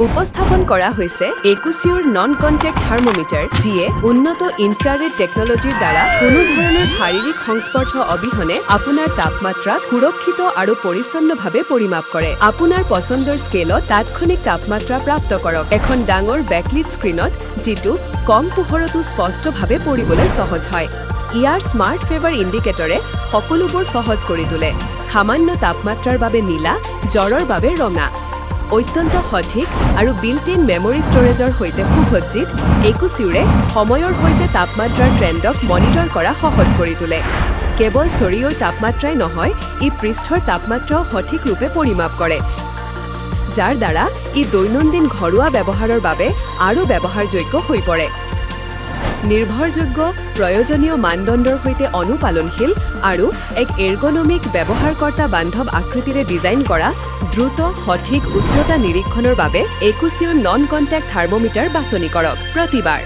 উপস্থাপন কৰা হৈছে একুচিউৰ নন কণ্টেক্ট থাৰ্মোমিটাৰ, যিয়ে উন্নত ইনফ্ৰাৰেড টেকনলজিৰ দ্বাৰা কোনো ধৰণৰ শাৰীৰিক সংস্পৰ্শ অবিহনে আপোনাৰ তাপমাত্ৰাক সুৰক্ষিত আৰু পৰিচ্ছন্নভাৱে পৰিমাপ কৰে। আপোনাৰ পছন্দৰ স্কেলত তাৎক্ষণিক তাপমাত্ৰা প্ৰাপ্ত কৰক এখন ডাঙৰ বেকলিট স্ক্ৰীনত, যিটো কম পোহৰতো স্পষ্টভাৱে পঢ়িবলৈ সহজ হয়। ইয়াৰ স্মাৰ্ট ফেভাৰ ইণ্ডিকেটৰে সকলোবোৰ সহজ কৰি তোলে। সামান্য তাপমাত্ৰাৰ বাবে নীলা, জ্বৰৰ বাবে ৰঙা। অত্যন্ত সঠিক আৰু বিল্ট ইন মেমৰি ষ্টোৰেজৰ সৈতে সুসজ্জিত, একুচিউৰে সময়ৰ সৈতে তাপমাত্ৰাৰ ট্ৰেণ্ডক মনিটৰ কৰা সহজ কৰি তোলে। কেৱল শৰীৰৰ তাপমাত্ৰাই নহয়, ই পৃষ্ঠৰ তাপমাত্ৰাও সঠিক ৰূপে পৰিমাপ কৰে, যাৰ দ্বাৰা ই দৈনন্দিন ঘৰুৱা ব্যৱহাৰৰ বাবে আৰু ব্যৱহাৰযোগ্য হৈ পৰে। নিৰ্ভৰযোগ্য, প্ৰয়োজনীয় মানদণ্ডৰ সৈতে অনুপালনশীল আৰু এক এৰ্গনমিক ব্যৱহাৰকৰ্তা বান্ধৱ আকৃতিৰে ডিজাইন কৰা দ্ৰুত, সঠিক উষ্ণতা নিৰীক্ষণৰ বাবে একুচিউৰ নন কণ্টেক্ট থাৰ্মোমিটাৰ বাছনি কৰক। প্ৰতিবাৰ